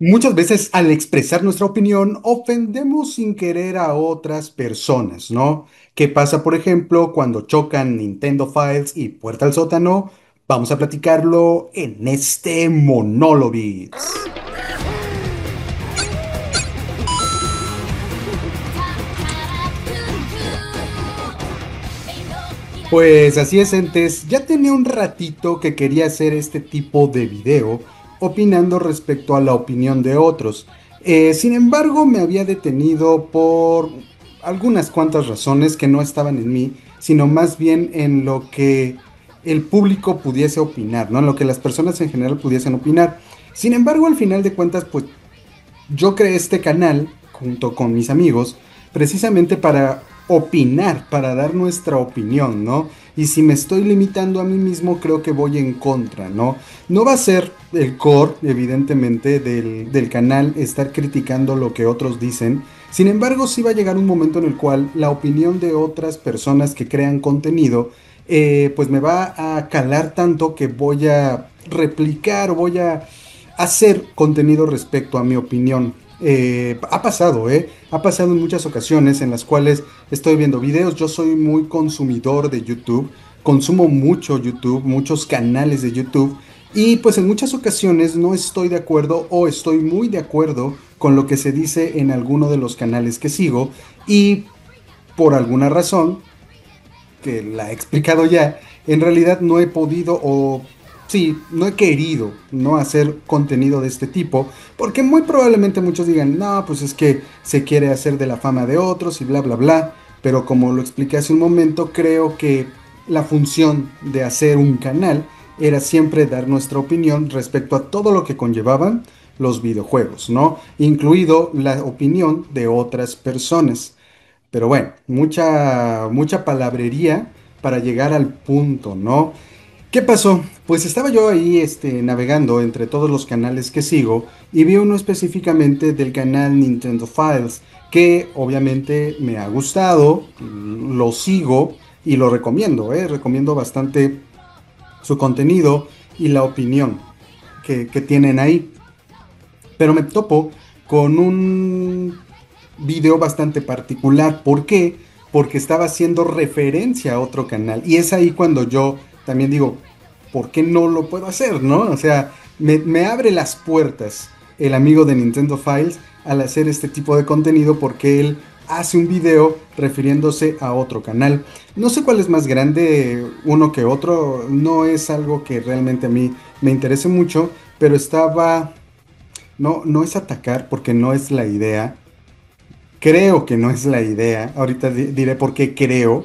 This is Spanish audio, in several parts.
Muchas veces al expresar nuestra opinión ofendemos sin querer a otras personas, ¿no? ¿Qué pasa, por ejemplo, cuando chocan Nintendo Files y Puerta al Sótano? Vamos a platicarlo en este Monolobits. Pues así es, entes. Ya tenía un ratito que quería hacer este tipo de video opinando respecto a la opinión de otros. Sin embargo, me había detenido por algunas cuantas razones que no estaban en mí, sino más bien en lo que el público pudiese opinar, ¿no? En lo que las personas en general pudiesen opinar. Sin embargo, al final de cuentas, pues yo creé este canal junto con mis amigos precisamente para opinar, para dar nuestra opinión, ¿no? Y si me estoy limitando a mí mismo, creo que voy en contra, ¿no? No va a ser el core, evidentemente, del canal estar criticando lo que otros dicen. Sin embargo, sí va a llegar un momento en el cual la opinión de otras personas que crean contenido, pues me va a calar tanto que voy a replicar o voy a hacer contenido respecto a mi opinión. Ha pasado, ¿eh? Ha pasado en muchas ocasiones en las cuales estoy viendo videos. Yo soy muy consumidor de YouTube, consumo mucho YouTube, muchos canales de YouTube. Y pues en muchas ocasiones no estoy de acuerdo o estoy muy de acuerdo con lo que se dice en alguno de los canales que sigo. Y por alguna razón que la he explicado ya, en realidad no he podido o sí, no he querido no hacer contenido de este tipo, porque muy probablemente muchos digan, no, pues es que se quiere hacer de la fama de otros y bla, bla, bla, pero como lo expliqué hace un momento, creo que la función de hacer un canal era siempre dar nuestra opinión respecto a todo lo que conllevaban los videojuegos, ¿no? Incluido la opinión de otras personas. Pero bueno, mucha palabrería para llegar al punto, ¿no? ¿Qué pasó? Pues estaba yo ahí navegando entre todos los canales que sigo y vi uno específicamente del canal Nintendo Files, que obviamente me ha gustado, lo sigo y lo recomiendo, ¿eh? Recomiendo bastante su contenido y la opinión que tienen ahí. Pero me topo con un video bastante particular. ¿Por qué? Porque estaba haciendo referencia a otro canal. Y es ahí cuando yo también digo, ¿por qué no lo puedo hacer, no? O sea, me abre las puertas el amigo de Nintendo Files al hacer este tipo de contenido porque él hace un video refiriéndose a otro canal. No sé cuál es más grande uno que otro, no es algo que realmente a mí me interese mucho, pero estaba no, no es atacar porque no es la idea. Creo que no es la idea. Ahorita diré por qué creo.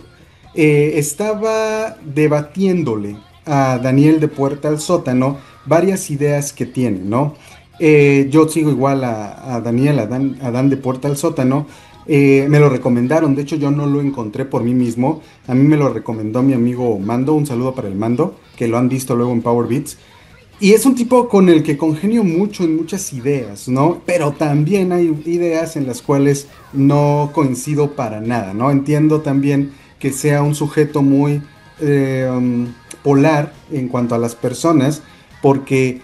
Estaba debatiéndole a Daniel de Puerta al Sótano varias ideas que tiene, ¿no? Yo sigo igual a Daniel, a Dan de Puerta al Sótano. Me lo recomendaron, de hecho yo no lo encontré por mí mismo. A mí me lo recomendó mi amigo Mando. Un saludo para el Mando, que lo han visto luego en Power Beats. Y es un tipo con el que congenio mucho en muchas ideas, ¿no? Pero también hay ideas en las cuales no coincido para nada, ¿no? Entiendo también que sea un sujeto muy polar en cuanto a las personas, porque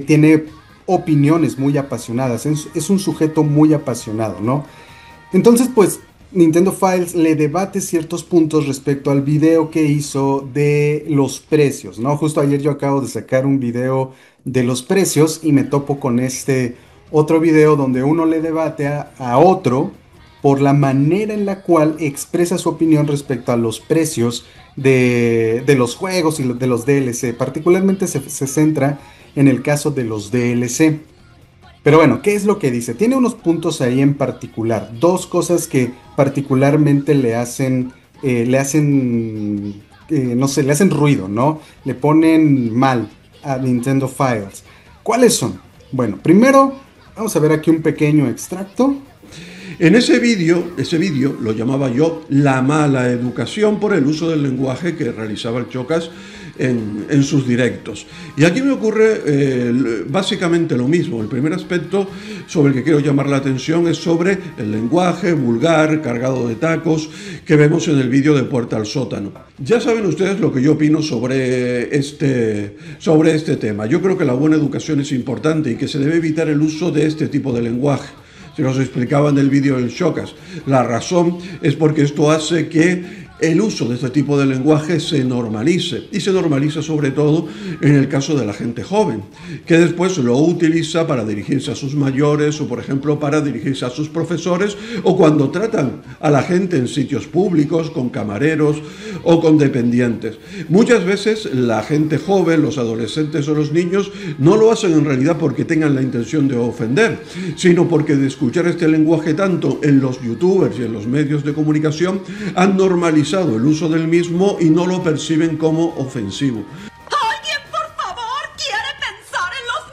tiene opiniones muy apasionadas, es un sujeto muy apasionado, ¿no? Entonces, pues, Nintendo Files le debate ciertos puntos respecto al video que hizo de los precios, ¿no? Justo ayer yo acabo de sacar un video de los precios y me topo con este otro video donde uno le debate a otro por la manera en la cual expresa su opinión respecto a los precios de los juegos y de los DLC. Particularmente se centra en el caso de los DLC. Pero bueno, ¿qué es lo que dice? Tiene unos puntos ahí en particular, dos cosas que particularmente no sé, le hacen ruido, ¿no? Le ponen mal a Nintendo Files. ¿Cuáles son? Bueno, primero, vamos a ver aquí un pequeño extracto. En ese vídeo lo llamaba yo la mala educación por el uso del lenguaje que realizaba el Chocas en sus directos. Y aquí me ocurre básicamente lo mismo. El primer aspecto sobre el que quiero llamar la atención es sobre el lenguaje vulgar, cargado de tacos, que vemos en el vídeo de Puerta al Sótano. Ya saben ustedes lo que yo opino sobre este tema. Yo creo que la buena educación es importante y que se debe evitar el uso de este tipo de lenguaje. Se os explicaba en el vídeo del Chocas. La razón es porque esto hace que el uso de este tipo de lenguaje se normalice, y se normaliza sobre todo en el caso de la gente joven, que después lo utiliza para dirigirse a sus mayores o, por ejemplo, para dirigirse a sus profesores, o cuando tratan a la gente en sitios públicos, con camareros o con dependientes. Muchas veces la gente joven, los adolescentes o los niños, no lo hacen en realidad porque tengan la intención de ofender, sino porque de escuchar este lenguaje tanto en los youtubers y en los medios de comunicación han normalizado el uso del mismo y no lo perciben como ofensivo. ¿Alguien, por favor, quiere pensar en los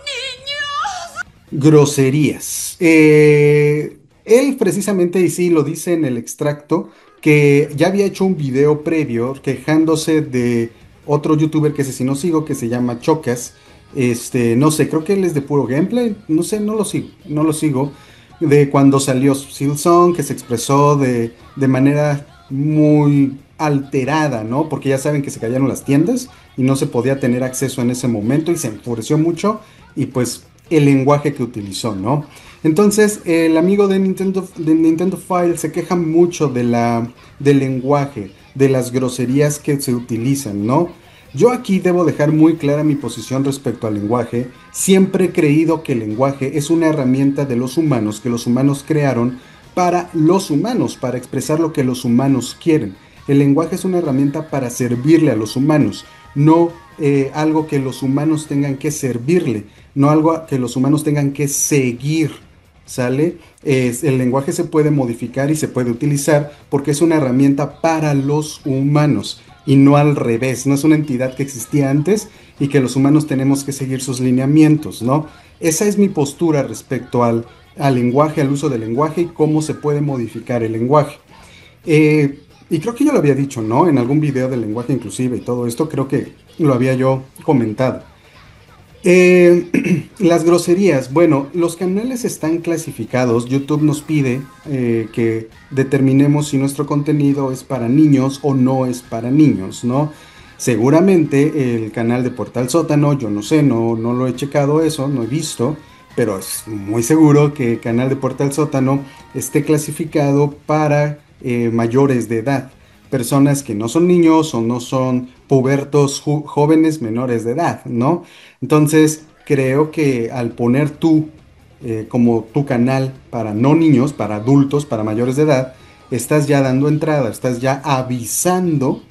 niños? Groserías. Él precisamente, y sí lo dice en el extracto, que ya había hecho un video previo quejándose de otro youtuber que ese sí no sigo, que se llama Chocas. No sé, creo que él es de puro gameplay, no sé, no lo sigo. De cuando salió Silsong, que se expresó de manera muy alterada, ¿no? Porque ya saben que se cayeron las tiendas y no se podía tener acceso en ese momento y se enfureció mucho y pues el lenguaje que utilizó, ¿no? Entonces el amigo de Nintendo File se queja mucho del lenguaje, de las groserías que se utilizan, ¿no? Yo aquí debo dejar muy clara mi posición respecto al lenguaje. Siempre he creído que el lenguaje es una herramienta de los humanos, que los humanos crearon para los humanos, para expresar lo que los humanos quieren. El lenguaje es una herramienta para servirle a los humanos, no algo que los humanos tengan que servirle, no algo que los humanos tengan que seguir, ¿sale? El lenguaje se puede modificar y se puede utilizar porque es una herramienta para los humanos y no al revés, no es una entidad que existía antes y que los humanos tenemos que seguir sus lineamientos, ¿no? Esa es mi postura respecto al lenguaje, al uso del lenguaje y cómo se puede modificar el lenguaje. Y creo que yo lo había dicho, ¿no? En algún video del lenguaje inclusive y todo esto, creo que lo había yo comentado. Las groserías, bueno, los canales están clasificados. YouTube nos pide que determinemos si nuestro contenido es para niños o no es para niños, ¿no? Seguramente el canal de Portal Sótano, yo no sé, no lo he checado eso, no he visto, pero es muy seguro que el canal de Portal Sótano esté clasificado para mayores de edad, personas que no son niños o no son pubertos jóvenes menores de edad, ¿no? Entonces, creo que al poner tú como tu canal para no niños, para adultos, para mayores de edad, estás ya dando entrada, estás ya avisando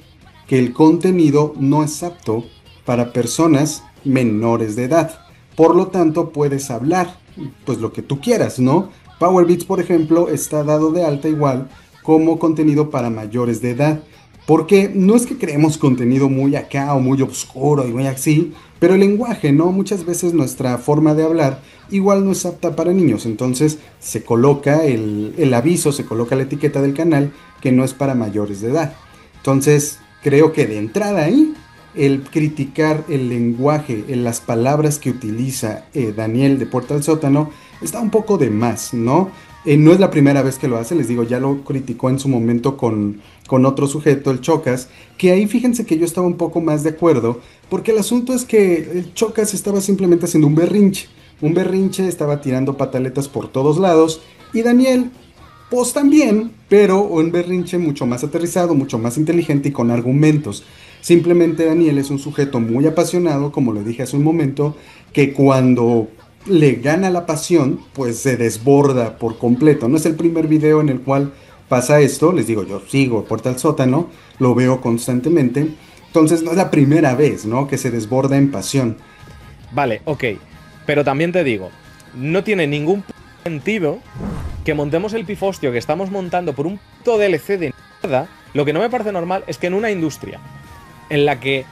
que el contenido no es apto para personas menores de edad. Por lo tanto, puedes hablar pues lo que tú quieras, ¿no? Power Beats, por ejemplo, está dado de alta igual como contenido para mayores de edad. Porque no es que creemos contenido muy acá o muy oscuro y muy así, pero el lenguaje, ¿no? Muchas veces nuestra forma de hablar igual no es apta para niños. Entonces se coloca el aviso, se coloca la etiqueta del canal que no es para mayores de edad. Entonces creo que de entrada ahí, el criticar el lenguaje, en las palabras que utiliza Daniel de Puerta al Sótano, está un poco de más, ¿no? No es la primera vez que lo hace, les digo, ya lo criticó en su momento con otro sujeto, el Chocas, que ahí fíjense que yo estaba un poco más de acuerdo, porque el asunto es que el Chocas estaba simplemente haciendo un berrinche, estaba tirando pataletas por todos lados, y Daniel, pues también, pero un berrinche mucho más aterrizado, mucho más inteligente y con argumentos. Simplemente Daniel es un sujeto muy apasionado, como lo dije hace un momento, que cuando le gana la pasión, pues se desborda por completo. No es el primer video en el cual pasa esto, les digo, yo sigo Puerta al Sótano, lo veo constantemente, entonces no es la primera vez, ¿no? Que se desborda en pasión. Vale, ok, pero también te digo, no tiene ningún sentido que montemos el pifostio que estamos montando por un puto DLC de mierda. Lo que no me parece normal es que en una industria en la que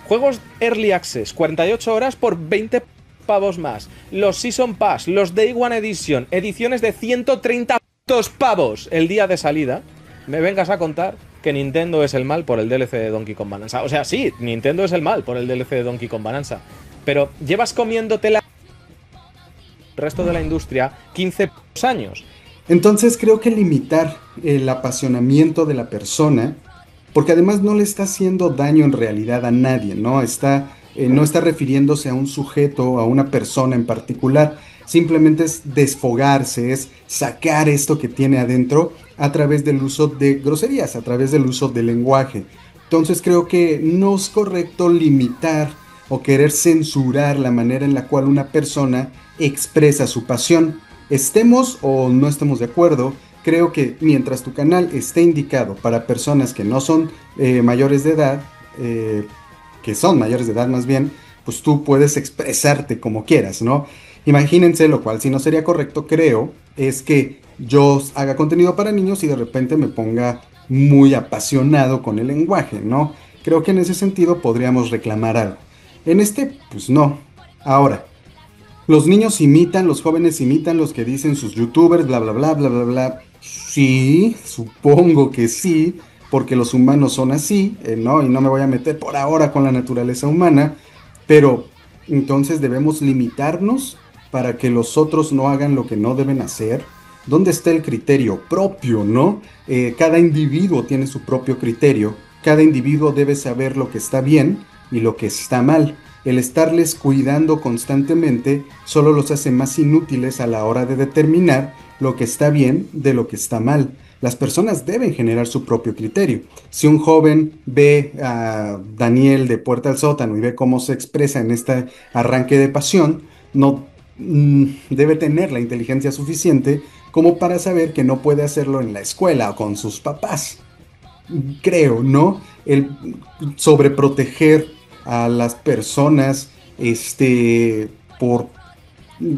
juegos Early Access, 48 horas por 20 pavos más, los Season Pass, los Day One Edition, ediciones de 130 pavos el día de salida, me vengas a contar que Nintendo es el mal por el DLC de Donkey Kong Bonanza. O sea, sí, Nintendo es el mal por el DLC de Donkey Kong Bonanza, pero llevas comiéndote el resto de la industria 15 años. Entonces creo que limitar el apasionamiento de la persona, porque además no le está haciendo daño en realidad a nadie, ¿no? No está refiriéndose a un sujeto, a una persona en particular, simplemente es desfogarse, es sacar esto que tiene adentro a través del uso de groserías, a través del uso del lenguaje. Entonces creo que no es correcto limitar o querer censurar la manera en la cual una persona expresa su pasión. Estemos o no estemos de acuerdo, creo que mientras tu canal esté indicado para personas que no son mayores de edad, que son mayores de edad más bien, pues tú puedes expresarte como quieras, ¿no? Imagínense, lo cual si no sería correcto, creo, es que yo haga contenido para niños y de repente me ponga muy apasionado con el lenguaje, ¿no? Creo que en ese sentido podríamos reclamar algo. En este, pues no. Ahora, los niños imitan, los jóvenes imitan los que dicen sus youtubers, bla, bla, bla, bla, bla, bla. Sí, supongo que sí, porque los humanos son así, ¿no? Y no me voy a meter por ahora con la naturaleza humana, pero entonces debemos limitarnos para que los otros no hagan lo que no deben hacer. ¿Dónde está el criterio propio, no? Cada individuo tiene su propio criterio, cada individuo debe saber lo que está bien y lo que está mal. El estarles cuidando constantemente solo los hace más inútiles a la hora de determinar lo que está bien de lo que está mal. Las personas deben generar su propio criterio. Si un joven ve a Daniel de Puerta al Sótano y ve cómo se expresa en este arranque de pasión, no debe tener la inteligencia suficiente como para saber que no puede hacerlo en la escuela o con sus papás. Creo, ¿no? El sobreproteger a las personas por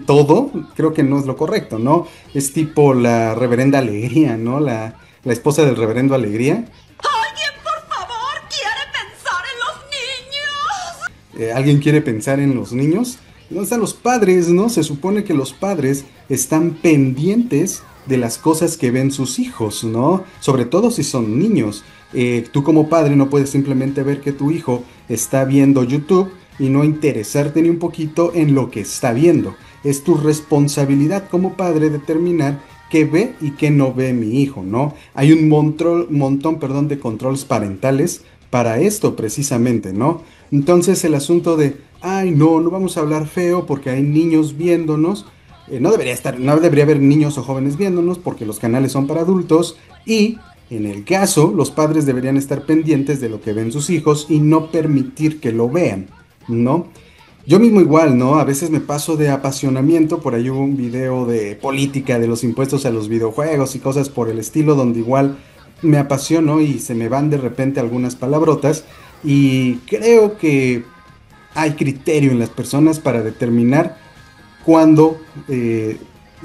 todo, creo que no es lo correcto, ¿no? Es tipo la reverenda Alegría, ¿no? La esposa del reverendo Alegría. ¿Alguien, por favor, quiere pensar en los niños? ¿Alguien quiere pensar en los niños? ¿Dónde están los padres, no? Se supone que los padres están pendientes de las cosas que ven sus hijos, ¿no? Sobre todo si son niños. Tú como padre no puedes simplemente ver que tu hijo está viendo YouTube y no interesarte ni un poquito en lo que está viendo. Es tu responsabilidad como padre determinar qué ve y qué no ve mi hijo, ¿no? Hay un montón de controles parentales para esto precisamente, ¿no? Entonces el asunto de, ay no vamos a hablar feo porque hay niños viéndonos, no debería haber niños o jóvenes viéndonos porque los canales son para adultos y en el caso los padres deberían estar pendientes de lo que ven sus hijos y no permitir que lo vean, ¿no? Yo mismo igual, ¿no? A veces me paso de apasionamiento, por ahí hubo un video de política de los impuestos a los videojuegos y cosas por el estilo donde igual me apasiono y se me van de repente algunas palabrotas y creo que hay criterio en las personas para determinar cuándo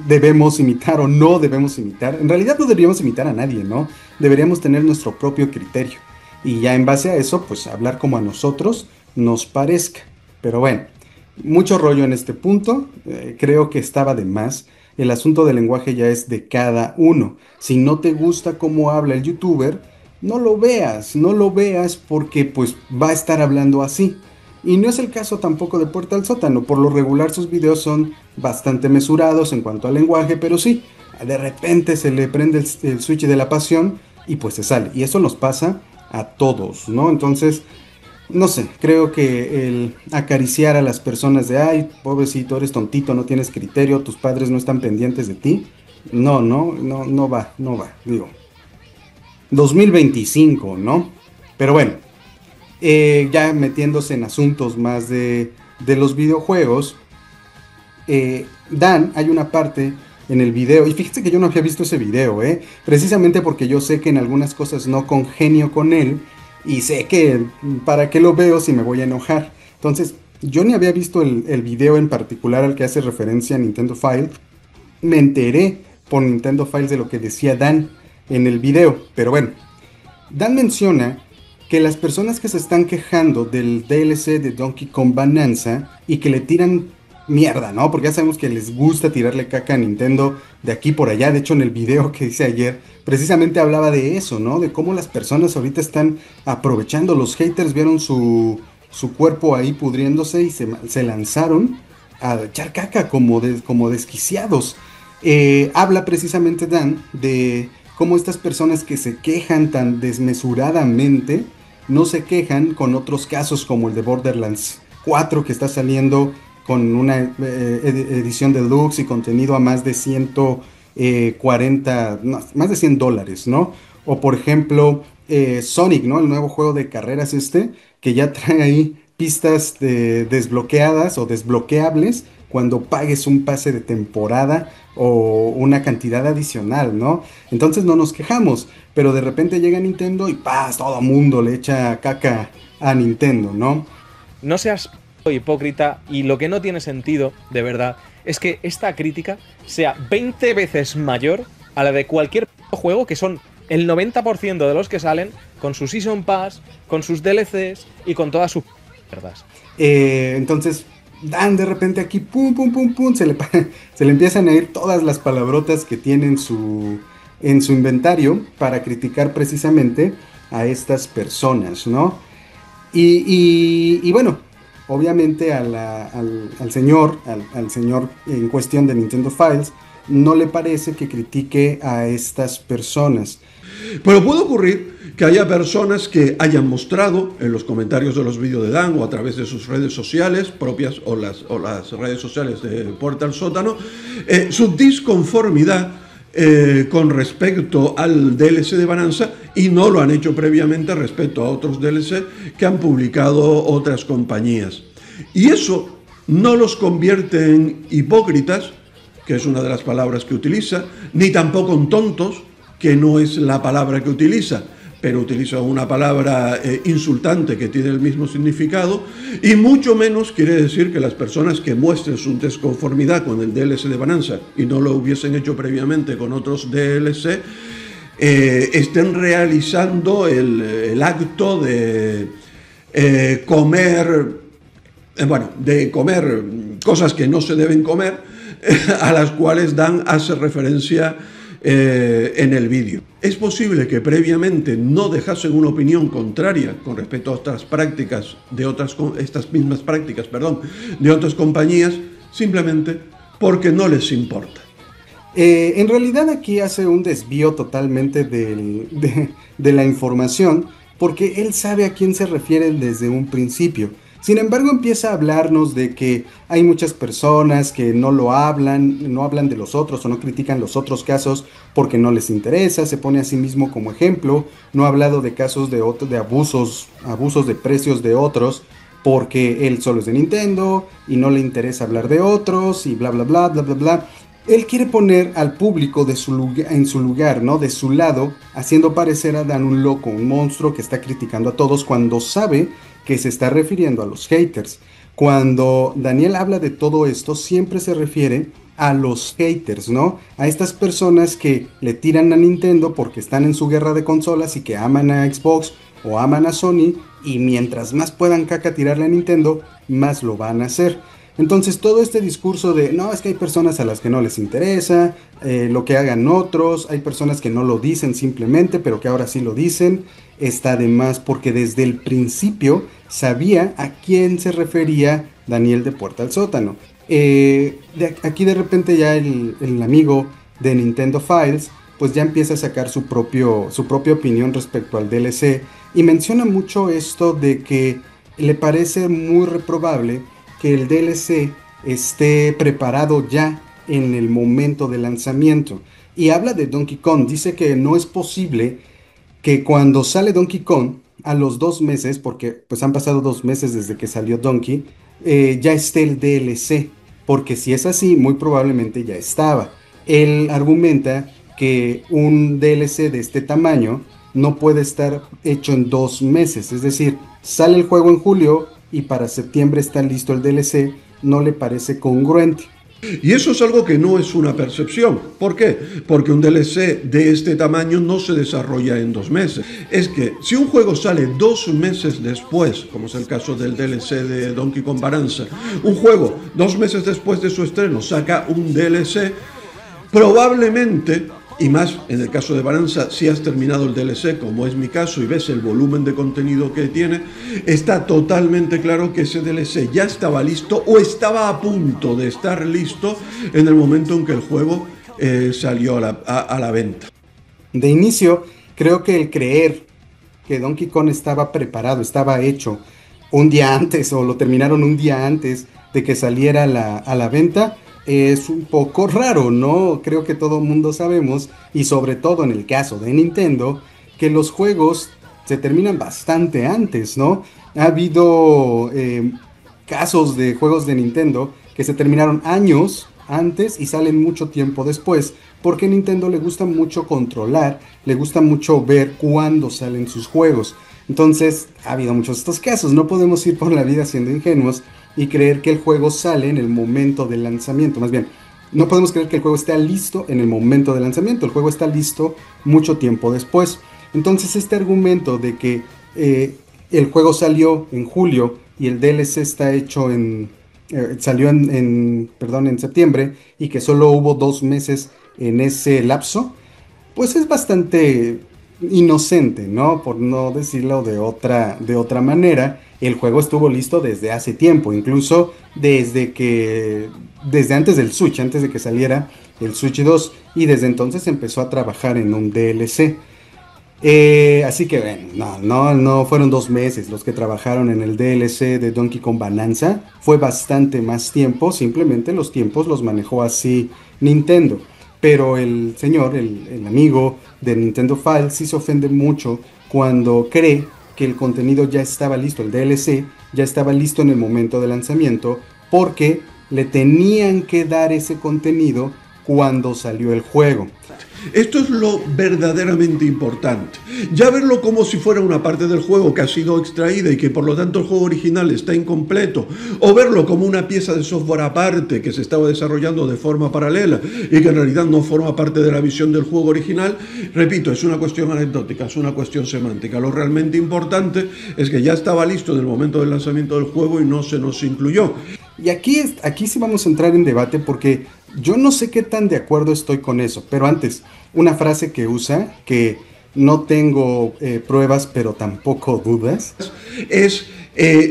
debemos imitar o no debemos imitar. En realidad no deberíamos imitar a nadie, ¿no? Deberíamos tener nuestro propio criterio y ya en base a eso pues hablar como a nosotros nos parezca. Pero bueno, mucho rollo en este punto, creo que estaba de más. El asunto del lenguaje ya es de cada uno. Si no te gusta cómo habla el youtuber, no lo veas porque pues va a estar hablando así. Y no es el caso tampoco de Puerta al Sótano, por lo regular sus videos son bastante mesurados en cuanto al lenguaje, pero sí, de repente se le prende el switch de la pasión y pues se sale. Y eso nos pasa a todos, ¿no? Entonces, no sé, creo que el acariciar a las personas de, ay, pobrecito, eres tontito, no tienes criterio, tus padres no están pendientes de ti, no va, digo. 2025, ¿no? Pero bueno, ya metiéndose en asuntos más de los videojuegos, Dan, hay una parte en el video, y fíjate que yo no había visto ese video, precisamente porque yo sé que en algunas cosas no congenio con él, y sé que para qué lo veo si me voy a enojar. Entonces, yo ni había visto el video en particular al que hace referencia a Nintendo File. Me enteré por Nintendo Files de lo que decía Dan en el video. Pero bueno, Dan menciona que las personas que se están quejando del DLC de Donkey Kong Bonanza y que le tiran mierda, ¿no? Porque ya sabemos que les gusta tirarle caca a Nintendo de aquí por allá. De hecho, en el video que hice ayer, precisamente hablaba de eso, ¿no? De cómo las personas ahorita están aprovechando. Los haters vieron su cuerpo ahí pudriéndose y se lanzaron a echar caca como desquiciados. Habla precisamente Dan de cómo estas personas que se quejan tan desmesuradamente no se quejan con otros casos como el de Borderlands 4 que está saliendo con una edición deluxe y contenido a más de 140, no, más de $100, ¿no? O por ejemplo, Sonic, ¿no? El nuevo juego de carreras que ya trae ahí pistas desbloqueadas o desbloqueables cuando pagues un pase de temporada o una cantidad adicional, ¿no? Entonces no nos quejamos, pero de repente llega Nintendo y ¡paz! Todo mundo le echa caca a Nintendo, ¿no? No seas hipócrita, y lo que no tiene sentido, de verdad, es que esta crítica sea 20 veces mayor a la de cualquier juego, que son el 90% de los que salen con su Season Pass, con sus DLCs y con todas sus mierdas. Entonces, Dan de repente aquí, pum, pum, pum, pum, se le empiezan a ir todas las palabrotas que tiene en su inventario para criticar precisamente a estas personas, ¿no? Y bueno, obviamente al señor en cuestión de Nintendo Files no le parece que critique a estas personas. Pero puede ocurrir que haya personas que hayan mostrado en los comentarios de los vídeos de Dan o a través de sus redes sociales propias o las redes sociales de Puerta al Sótano su disconformidad con respecto al DLC de Bonanza, y no lo han hecho previamente respecto a otros DLC que han publicado otras compañías. Y eso no los convierte en hipócritas, que es una de las palabras que utiliza, ni tampoco en tontos, que no es la palabra que utiliza, pero utiliza una palabra insultante que tiene el mismo significado, y mucho menos quiere decir que las personas que muestren su desconformidad con el DLC de Bonanza y no lo hubiesen hecho previamente con otros DLC, estén realizando el acto de comer cosas que no se deben comer, a las cuales Dan hace referencia en el vídeo. Es posible que previamente no dejasen una opinión contraria con respecto a estas prácticas de otras compañías, simplemente porque no les importa. En realidad aquí hace un desvío totalmente de la información, porque él sabe a quién se refiere desde un principio. Sin embargo, empieza a hablarnos de que hay muchas personas que no hablan de los otros o no critican los otros casos porque no les interesa, se pone a sí mismo como ejemplo, no ha hablado de casos de abusos de precios de otros porque él solo es de Nintendo y no le interesa hablar de otros y bla bla bla bla bla bla. Él quiere poner al público en su lugar, ¿no? De su lado, haciendo parecer a Dan un loco, un monstruo que está criticando a todos cuando sabe que se está refiriendo a los haters. Cuando Daniel habla de todo esto, siempre se refiere a los haters, ¿no? A estas personas que le tiran a Nintendo porque están en su guerra de consolas y que aman a Xbox o aman a Sony, y mientras más puedan caca tirarle a Nintendo, más lo van a hacer. Entonces todo este discurso de, no, es que hay personas a las que no les interesa lo que hagan otros, hay personas que no lo dicen simplemente, pero que ahora sí lo dicen, está de más, porque desde el principio sabía a quién se refería Daniel de Puerta al Sótano. Aquí de repente ya el amigo de Nintendo Files pues ya empieza a sacar su propia opinión respecto al DLC, y menciona mucho esto de que le parece muy reprobable que el DLC esté preparado ya en el momento de lanzamiento. Y habla de Donkey Kong, dice que no es posible que cuando sale Donkey Kong, a los 2 meses, porque pues han pasado 2 meses desde que salió Donkey, ya esté el DLC, porque si es así, muy probablemente ya estaba. Él argumenta que un DLC de este tamaño no puede estar hecho en 2 meses, es decir, sale el juego en julio y para septiembre está listo el DLC, no le parece congruente. Y eso es algo que no es una percepción. ¿Por qué? Porque un DLC de este tamaño no se desarrolla en 2 meses. Es que si un juego sale 2 meses después, como es el caso del DLC de Donkey Kong Bonanza, un juego 2 meses después de su estreno saca un DLC, probablemente, y más en el caso de Bonanza, si has terminado el DLC, como es mi caso, y ves el volumen de contenido que tiene, está totalmente claro que ese DLC ya estaba listo o estaba a punto de estar listo en el momento en que el juego salió a la venta. De inicio, creo que el creer que Donkey Kong estaba preparado, estaba hecho un día antes o lo terminaron un día antes de que saliera a la venta, es un poco raro, ¿no? Creo que todo mundo sabemos, y sobre todo en el caso de Nintendo, que los juegos se terminan bastante antes, ¿no? Ha habido casos de juegos de Nintendo que se terminaron años antes y salen mucho tiempo después, porque a Nintendo le gusta mucho controlar, le gusta mucho ver cuándo salen sus juegos. Entonces, ha habido muchos de estos casos, no podemos ir por la vida siendo ingenuos y creer que el juego sale en el momento del lanzamiento. Más bien, no podemos creer que el juego esté listo en el momento del lanzamiento. El juego está listo mucho tiempo después. Entonces este argumento de que el juego salió en julio y el DLC está hecho salió en septiembre, y que solo hubo 2 meses en ese lapso, pues es bastante inocente, ¿no? Por no decirlo de otra manera. El juego estuvo listo desde hace tiempo, incluso desde antes del Switch, antes de que saliera el Switch 2, y desde entonces empezó a trabajar en un DLC. Así que bueno, no fueron 2 meses los que trabajaron en el DLC de Donkey Kong Bonanza, fue bastante más tiempo, simplemente los tiempos los manejó así Nintendo. Pero el señor, el amigo de Nintendo File, sí se ofende mucho cuando cree que el contenido ya estaba listo, el DLC ya estaba listo en el momento de lanzamiento, porque le tenían que dar ese contenido cuando salió el juego. Esto es lo verdaderamente importante. Ya verlo como si fuera una parte del juego que ha sido extraída y que por lo tanto el juego original está incompleto, o verlo como una pieza de software aparte que se estaba desarrollando de forma paralela y que en realidad no forma parte de la visión del juego original, repito, es una cuestión anecdótica, es una cuestión semántica. Lo realmente importante es que ya estaba listo en el momento del lanzamiento del juego y no se nos incluyó. Y aquí sí vamos a entrar en debate, porque yo no sé qué tan de acuerdo estoy con eso. Pero antes, una frase que usa, que no tengo pruebas pero tampoco dudas, es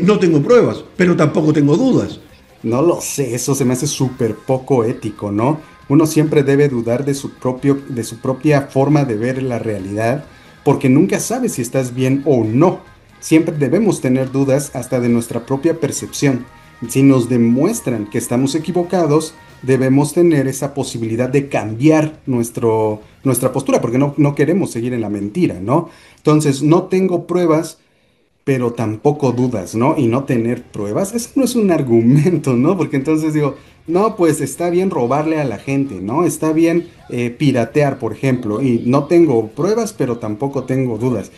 no tengo pruebas pero tampoco tengo dudas. No lo sé, eso se me hace súper poco ético, ¿no? Uno siempre debe dudar de su propia forma de ver la realidad, porque nunca sabes si estás bien o no. Siempre debemos tener dudas hasta de nuestra propia percepción. Si nos demuestran que estamos equivocados, debemos tener esa posibilidad de cambiar nuestra postura, porque no queremos seguir en la mentira, ¿no? Entonces, no tengo pruebas, pero tampoco dudas, ¿no? Y no tener pruebas, eso no es un argumento, ¿no? Porque entonces digo, no, pues está bien robarle a la gente, ¿no? Está bien piratear, por ejemplo, y no tengo pruebas, pero tampoco tengo dudas.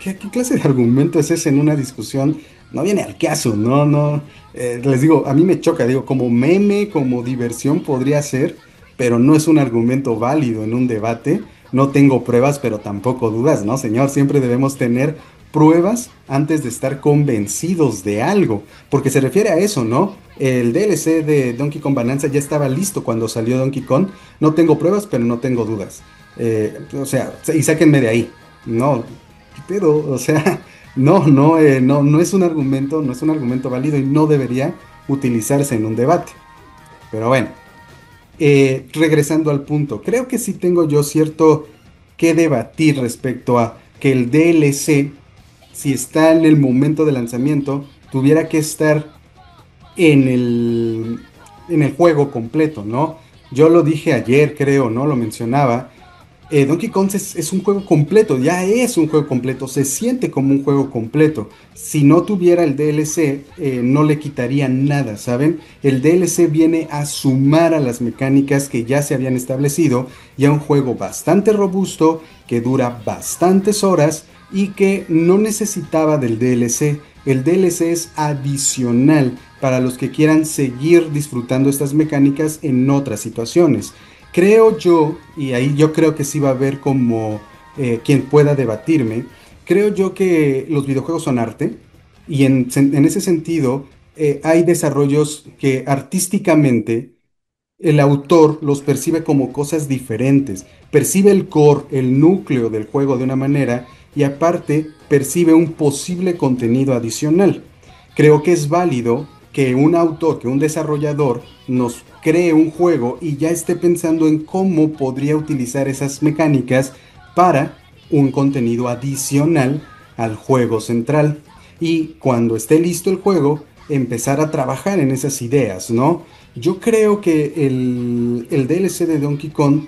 ¿Qué clase de argumento es ese en una discusión? No viene al caso, no. Les digo, a mí me choca, digo, como meme, como diversión podría ser, pero no es un argumento válido en un debate. No tengo pruebas, pero tampoco dudas, ¿no, señor? Siempre debemos tener pruebas antes de estar convencidos de algo, porque se refiere a eso, ¿no? El DLC de Donkey Kong Bonanza ya estaba listo cuando salió Donkey Kong. No tengo pruebas, pero no tengo dudas. O sea, y sáquenme de ahí. No, pero, o sea, no es un argumento válido y no debería utilizarse en un debate. Pero bueno, regresando al punto, creo que sí tengo yo cierto que debatir respecto a que el DLC, si está en el momento de lanzamiento, tuviera que estar en el juego completo, ¿no? Yo lo dije ayer, creo, ¿no? Lo mencionaba. Donkey Kong es un juego completo, ya es un juego completo, se siente como un juego completo. Si no tuviera el DLC, no le quitaría nada, ¿saben? El DLC viene a sumar a las mecánicas que ya se habían establecido, y a un juego bastante robusto, que dura bastantes horas y que no necesitaba del DLC. El DLC es adicional para los que quieran seguir disfrutando estas mecánicas en otras situaciones. Creo yo, y ahí yo creo que sí va a haber como quien pueda debatirme, creo yo que los videojuegos son arte y en ese sentido hay desarrollos que artísticamente el autor los percibe como cosas diferentes, percibe el core, el núcleo del juego de una manera y aparte percibe un posible contenido adicional. Creo que es válido que un autor, que un desarrollador nos cree un juego y ya esté pensando en cómo podría utilizar esas mecánicas para un contenido adicional al juego central. Y cuando esté listo el juego, empezar a trabajar en esas ideas, ¿no? Yo creo que el DLC de Donkey Kong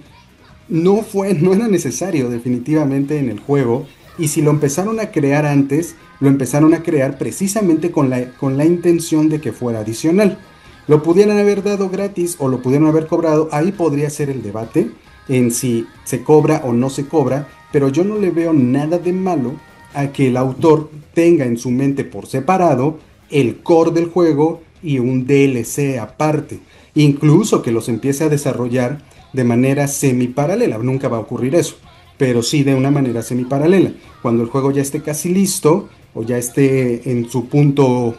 no era necesario definitivamente en el juego. Y si lo empezaron a crear antes, lo empezaron a crear precisamente con la intención de que fuera adicional. Lo pudieran haber dado gratis o lo pudieran haber cobrado, ahí podría ser el debate en si se cobra o no se cobra, pero yo no le veo nada de malo a que el autor tenga en su mente por separado el core del juego y un DLC aparte. Incluso que los empiece a desarrollar de manera semiparalela. Nunca va a ocurrir eso, pero sí de una manera semiparalela. Cuando el juego ya esté casi listo o ya esté en su punto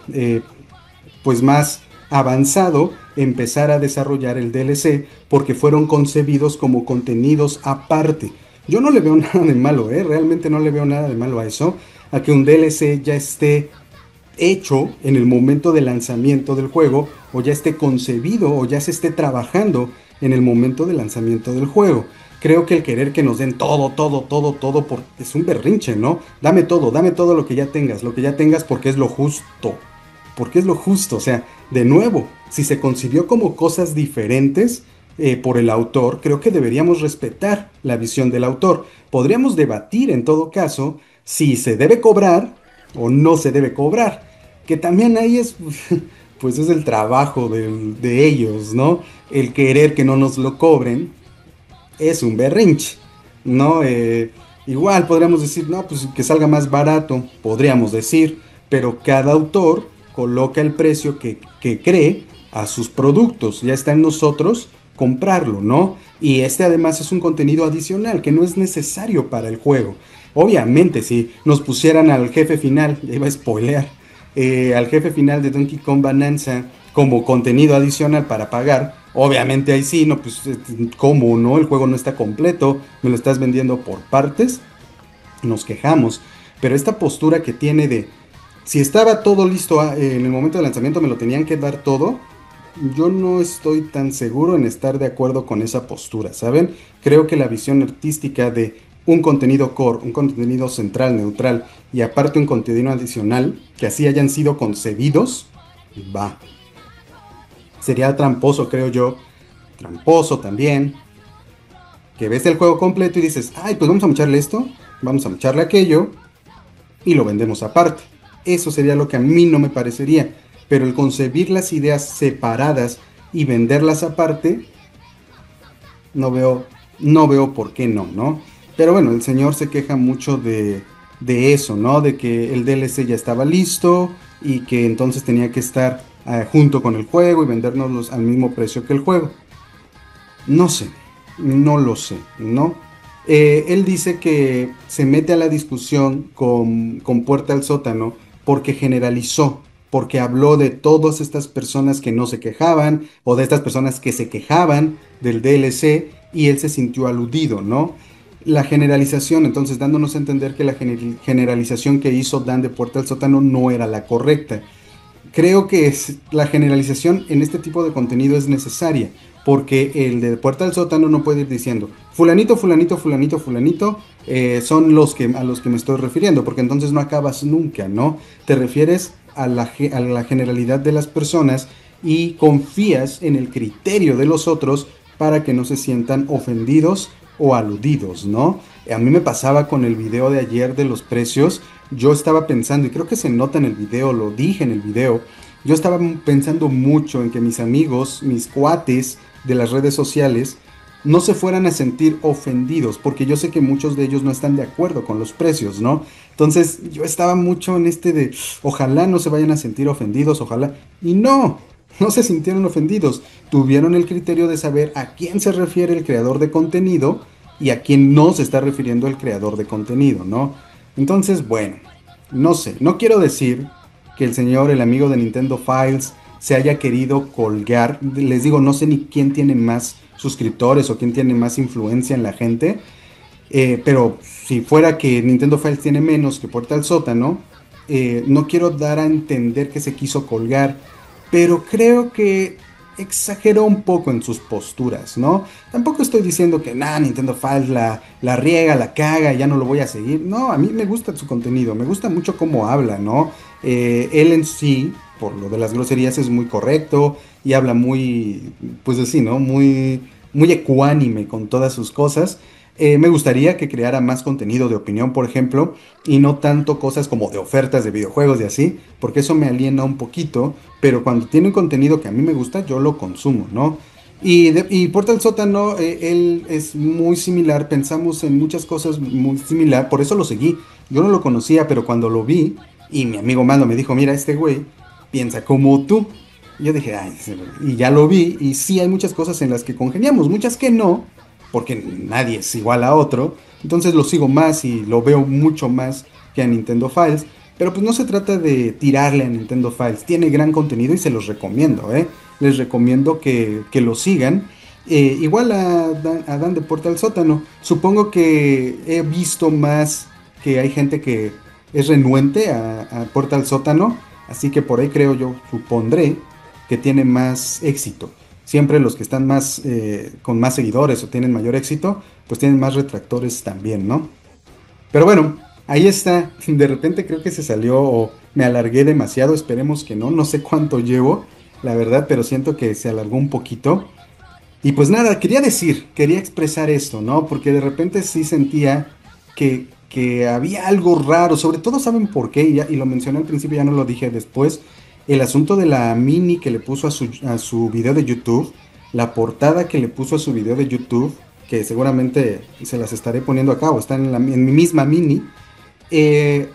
pues más avanzado, empezar a desarrollar el DLC porque fueron concebidos como contenidos aparte. Yo no le veo nada de malo, realmente no le veo nada de malo a eso, a que un DLC ya esté hecho en el momento de lanzamiento del juego o ya esté concebido o ya se esté trabajando en el momento de lanzamiento del juego. Creo que el querer que nos den todo es un berrinche, ¿no? Dame todo lo que ya tengas porque es lo justo. Porque es lo justo, o sea, de nuevo, si se concibió como cosas diferentes por el autor, creo que deberíamos respetar la visión del autor. Podríamos debatir en todo caso si se debe cobrar o no se debe cobrar, que también ahí es, pues es el trabajo de ellos, ¿no? El querer que no nos lo cobren es un berrinche, ¿no? Igual podríamos decir, no, pues que salga más barato, podríamos decir, pero cada autor coloca el precio que cree a sus productos, ya está en nosotros comprarlo, ¿no? Y este además es un contenido adicional que no es necesario para el juego. Obviamente, si nos pusieran al jefe final, ya iba a spoilear, al jefe final de Donkey Kong Bonanza como contenido adicional para pagar, obviamente ahí sí, no, pues, ¿cómo no? El juego no está completo, me lo estás vendiendo por partes, nos quejamos, pero esta postura que tiene de, si estaba todo listo en el momento del lanzamiento me lo tenían que dar todo, yo no estoy tan seguro en estar de acuerdo con esa postura, ¿saben? Creo que la visión artística de un contenido core, un contenido central, neutral y aparte un contenido adicional que así hayan sido concebidos, va. Sería tramposo, creo yo, tramposo también, que ves el juego completo y dices, ay, pues vamos a echarle esto, vamos a echarle aquello y lo vendemos aparte. Eso sería lo que a mí no me parecería, pero el concebir las ideas separadas y venderlas aparte, no veo por qué no, ¿no? Pero bueno, el señor se queja mucho de eso, ¿no? De que el DLC ya estaba listo y que entonces tenía que estar junto con el juego y vendérnoslos al mismo precio que el juego. No sé, no lo sé, ¿no? Él dice que se mete a la discusión con Puerta al Sótano porque generalizó, porque habló de todas estas personas que no se quejaban o de estas personas que se quejaban del DLC y él se sintió aludido, ¿no? La generalización, entonces dándonos a entender que la generalización que hizo Dan de Puerta al Sótano no era la correcta. Creo que la generalización en este tipo de contenido es necesaria, porque el de Puerta al Sótano no puede ir diciendo fulanito, fulanito, fulanito, fulanito son a los que me estoy refiriendo, porque entonces no acabas nunca, ¿no? Te refieres a la generalidad de las personas y confías en el criterio de los otros para que no se sientan ofendidos o aludidos, ¿no? A mí me pasaba con el video de ayer de los precios. Yo estaba pensando, y creo que se nota en el video, lo dije en el video, yo estaba pensando mucho en que mis amigos, mis cuates de las redes sociales, no se fueran a sentir ofendidos, porque yo sé que muchos de ellos no están de acuerdo con los precios, ¿no? Entonces yo estaba mucho en este de, ojalá no se vayan a sentir ofendidos, ojalá. Y no, no se sintieron ofendidos. Tuvieron el criterio de saber a quién se refiere el creador de contenido y a quién no se está refiriendo el creador de contenido, ¿no? Entonces, bueno, no sé, no quiero decir que el señor, el amigo de Nintendo Files, se haya querido colgar. Les digo, no sé ni quién tiene más suscriptores o quién tiene más influencia en la gente. Pero si fuera que Nintendo Files tiene menos que Puerta al Sótano, no quiero dar a entender que se quiso colgar, pero creo que exageró un poco en sus posturas, ¿no? Tampoco estoy diciendo que nada, Nintendo Files la riega, la caga, ya no lo voy a seguir. No, a mí me gusta su contenido, me gusta mucho cómo habla, ¿no? Él en sí, por lo de las groserías, es muy correcto y habla muy, pues así, ¿no? Muy ecuánime con todas sus cosas. Me gustaría que creara más contenido de opinión, por ejemplo, y no tanto cosas como de ofertas de videojuegos y así, porque eso me aliena un poquito, pero cuando tiene un contenido que a mí me gusta, yo lo consumo, ¿no? Y Portal Sótano, él es muy similar, pensamos en muchas cosas muy similar, por eso lo seguí. Yo no lo conocía, pero cuando lo vi, y mi amigo Mando me dijo, mira, este güey piensa como tú. Y yo dije, ay, y ya lo vi, y sí hay muchas cosas en las que congeniamos, muchas que no, porque nadie es igual a otro. Entonces lo sigo más y lo veo mucho más que a Nintendo Files. Pero pues no se trata de tirarle a Nintendo Files. Tiene gran contenido y se los recomiendo, ¿eh? Les recomiendo que lo sigan. Igual a Dan de Portal Sótano. Supongo que he visto más que hay gente que es renuente a Portal Sótano. Así que por ahí creo yo, supondré que tiene más éxito. Siempre los que están más con más seguidores o tienen mayor éxito, pues tienen más retractores también, ¿no? Pero bueno, ahí está. De repente creo que se salió o me alargué demasiado. Esperemos que no. No sé cuánto llevo, la verdad, pero siento que se alargó un poquito. Y pues nada, quería expresar esto, ¿no? Porque de repente sí sentía que había algo raro. Sobre todo, ¿saben por qué? Y lo mencioné al principio, ya no lo dije después. El asunto de la mini que le puso a su video de YouTube. La portada que le puso a su video de YouTube, que seguramente se las estaré poniendo acá o están en mi misma mini, eh,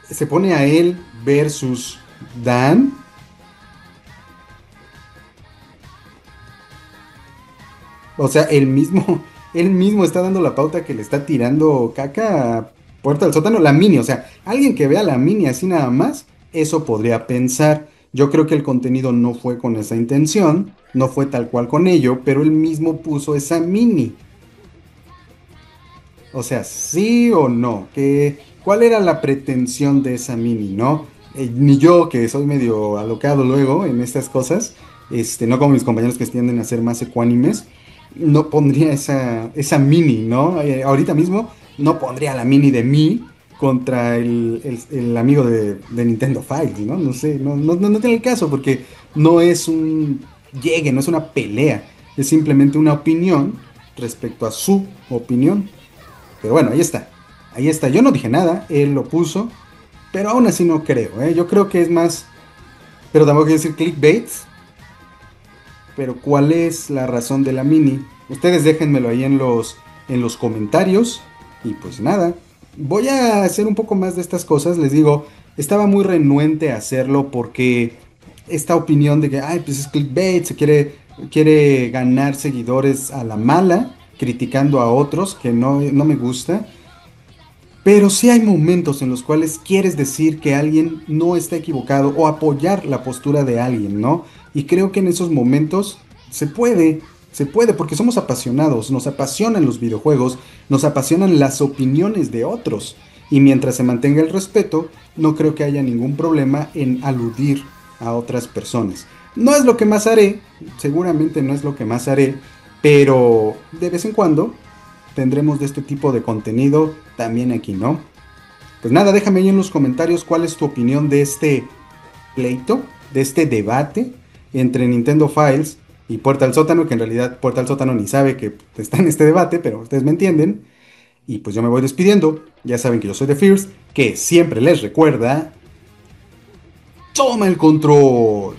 se pone a él versus Dan. O sea, él mismo está dando la pauta que le está tirando caca a Puerta del Sótano, la mini. O sea, alguien que vea la mini así nada más, eso podría pensar. Yo creo que el contenido no fue con esa intención, no fue tal cual con ello, pero él mismo puso esa mini. O sea, ¿sí o no? ¿Cuál era la pretensión de esa mini, no? Ni yo, que soy medio alocado luego en estas cosas, no como mis compañeros que tienden a ser más ecuánimes, no pondría esa mini, ¿no? Ahorita mismo no pondría la mini de mí contra el amigo de Nintendo Files, ¿no? No sé, no tiene el caso porque no es un llegue, no es una pelea, es simplemente una opinión respecto a su opinión. Pero bueno, ahí está. Ahí está. Yo no dije nada, él lo puso. Pero aún así no creo, ¿eh? Yo creo que es más. Pero tampoco quiero decir clickbait. Pero ¿cuál es la razón de la mini? Ustedes déjenmelo ahí en los comentarios. Y pues nada. Voy a hacer un poco más de estas cosas. Les digo, estaba muy renuente a hacerlo porque esta opinión de que, ay, pues es clickbait, quiere ganar seguidores a la mala, criticando a otros, que no me gusta. Pero sí hay momentos en los cuales quieres decir que alguien no está equivocado o apoyar la postura de alguien, ¿no? Y creo que en esos momentos se puede porque somos apasionados, nos apasionan los videojuegos, nos apasionan las opiniones de otros. Y mientras se mantenga el respeto, no creo que haya ningún problema en aludir a otras personas. No es lo que más haré, seguramente no es lo que más haré, pero de vez en cuando tendremos de este tipo de contenido también aquí, ¿no? Pues nada, déjame ahí en los comentarios cuál es tu opinión de este pleito, de este debate entre Nintendo Files y Puerta al Sótano, que en realidad Puerta al Sótano ni sabe que está en este debate, pero ustedes me entienden. Y pues yo me voy despidiendo. Ya saben que yo soy The Fierce, que siempre les recuerda: toma el control.